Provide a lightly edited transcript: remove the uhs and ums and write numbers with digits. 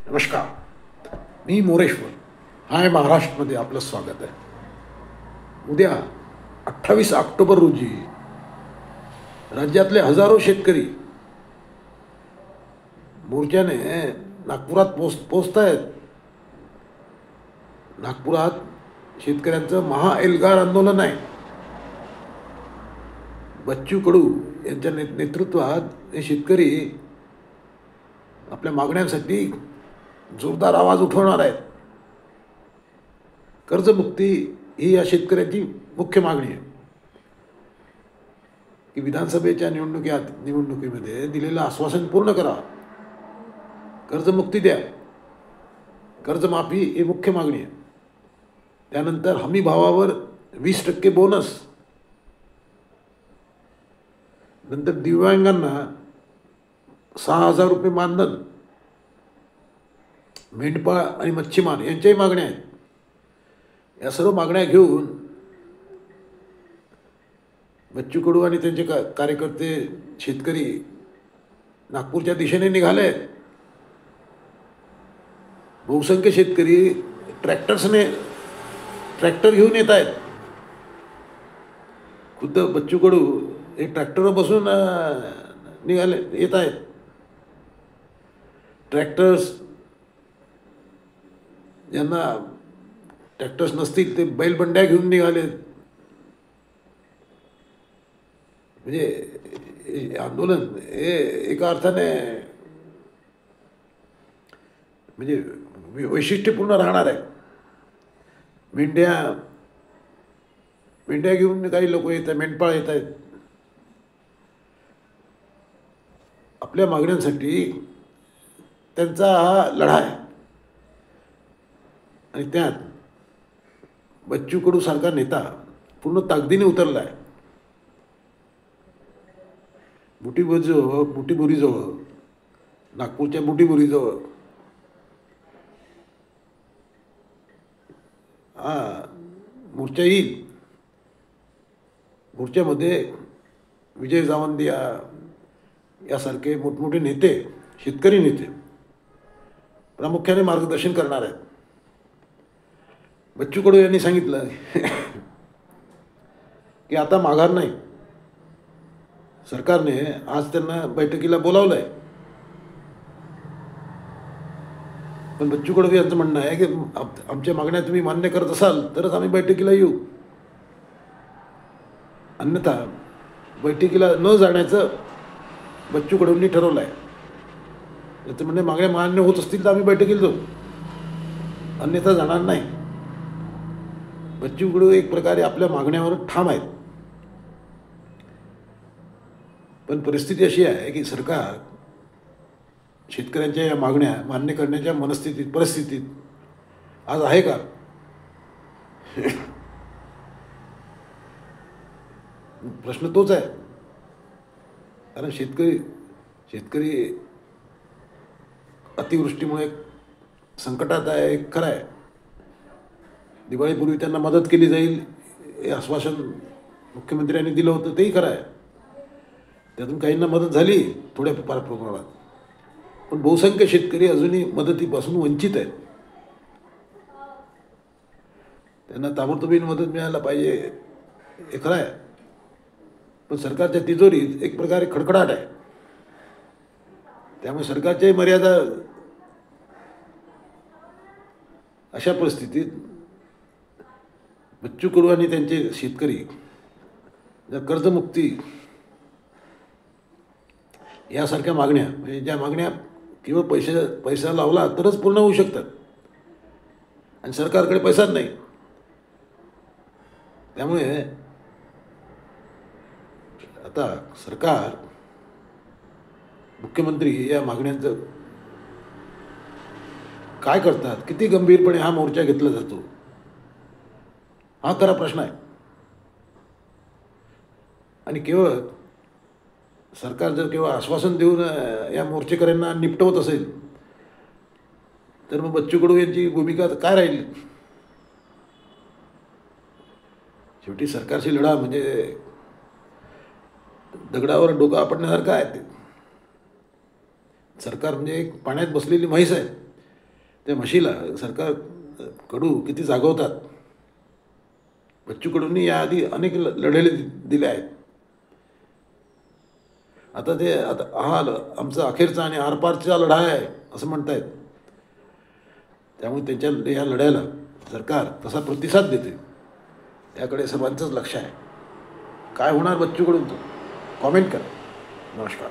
नमस्कार. मी मोरेश्वर. हाय महाराष्ट्रमध्ये आपलं स्वागत आहे. उद्या 28 ऑक्टोबर रोजी राज्यातले हजारो शेतकरी मोर्चाने नागपुरात पोचत आहेत. नागपुरात शेतकऱ्यांचं महाएल्गार आंदोलन आहे. बच्चू कडू यांच्या नेतृत्वात हे शेतकरी आपल्या मागण्यांसाठी जोरदार आवाज उठवणार आहेत. कर्जमुक्ती ही या शेतकऱ्याची मुख्य मागणी आहे की विधानसभेच्या निवडणुकीमध्ये दिलेलं आश्वासन पूर्ण करा, कर्जमुक्ती द्या, कर्जमाफी ही मुख्य मागणी आहे. त्यानंतर हमी भावावर 20% बोनस, नंतर दिव्यांगांना 6,000 रुपये मानधन, मेंढपाळ आणि मच्छीमार यांच्याही मागण्या आहेत. या सर्व मागण्या घेऊन बच्चू कडू आणि त्यांचे कार्यकर्ते शेतकरी नागपूरच्या दिशेने निघाले आहेत. बहुसंख्य शेतकरी ट्रॅक्टर घेऊन येत आहेत. खुद्द बच्चू कडू एक ट्रॅक्टरवर बसून येत आहेत. ज्यांना ट्रॅक्टर्स नसतील ते बैलबंड्या घेऊन निघाले. म्हणजे आंदोलन हे एका अर्थाने म्हणजे वैशिष्ट्यपूर्ण राहणार आहे. मेंढ्या घेऊन काही लोक येत आहेत, मेंढपाळ येत आहेत. आपल्या मागण्यांसाठी त्यांचा हा लढा आहे. आणि त्यात बच्चू कडू सारखा नेता पूर्ण ताकदीने उतरला आहे. बुटीबोरीजवळ, नागपूरच्या बुटीबोरीजवळ मोर्चा येईल. मोर्चामध्ये विजय जावंदिया यासारखे मोठमोठे नेते, शेतकरी नेते प्रामुख्याने मार्गदर्शन करणार आहेत. बच्चू कडू यांनी सांगितलं की आता माघार नाही. सरकारने आज त्यांना बैठकीला बोलावलं आहे. पण बच्चू कडू यांचं म्हणणं आहे की आमच्या मागण्या तुम्ही मान्य करत असाल तरच आम्ही बैठकीला येऊ, अन्यथा बैठकीला न जाण्याचं बच्चू कडूंनी ठरवलं आहे. त्याचं म्हणजे मागण्या मान्य होत असतील तर आम्ही बैठकीला जाऊ, अन्यथा जाणार नाही. बच्चू कडू एक प्रकारे आपल्या मागण्यावर ठाम आहेत. पण परिस्थिती अशी आहे की सरकार शेतकऱ्यांच्या या मागण्या मान्य करण्याच्या परिस्थितीत आज आहे का? प्रश्न तोच आहे. कारण शेतकरी अतिवृष्टीमुळे संकटात आहे. एक खरं आहे, दिवाळीपूर्वी त्यांना मदत केली जाईल हे आश्वासन मुख्यमंत्र्यांनी दिलं होतं, तेही खरं आहे. त्यातून काहींना मदत झाली थोड्याफार प्रमाणात. पण बहुसंख्य शेतकरी अजूनही मदतीपासून वंचित आहेत. त्यांना ताबडतोबीने मदत मिळायला पाहिजे हे खरं आहे. पण सरकारच्या तिजोरीत एक प्रकारे खडखडाट आहे. त्यामुळे सरकारच्याही मर्यादा. अशा परिस्थितीत बच्चू कडू आणि त्यांचे शेतकरी जर कर्जमुक्ती यासारख्या मागण्या, म्हणजे ज्या मागण्या केवळ पैसा लावला तरच पूर्ण होऊ शकतात आणि सरकारकडे पैसाच नाही, त्यामुळे आता सरकार, मुख्यमंत्री या मागण्यांचं काय करतात, किती गंभीरपणे हा मोर्चा घेतला जातो, हा खरा प्रश्न आहे. आणि सरकार जर केवळ आश्वासन देऊन या मोर्चेकऱ्यांना निपटवत असेल तर मग बच्चू कडू यांची भूमिका काय राहील? शेवटी सरकारशी लढा म्हणजे दगडावर डोकं आपटण्यासारखं आहे. ते सरकार म्हणजे एक पाण्यात बसलेली म्हैस आहे. त्या म्हशीला सरकार कडू किती जागवतात. बच्चू कडूंनी याआधी अनेक लढे दिले आहेत. आता हा आमचा अखेरचा आणि आरपारचा लढा आहे असं म्हणतायत. त्यामुळे त्यांच्या या लढ्याला सरकार कसा प्रतिसाद देते त्याकडे सर्वांचंच लक्ष आहे. काय होणार बच्चू कडूंचं कॉमेंट करा. नमस्कार.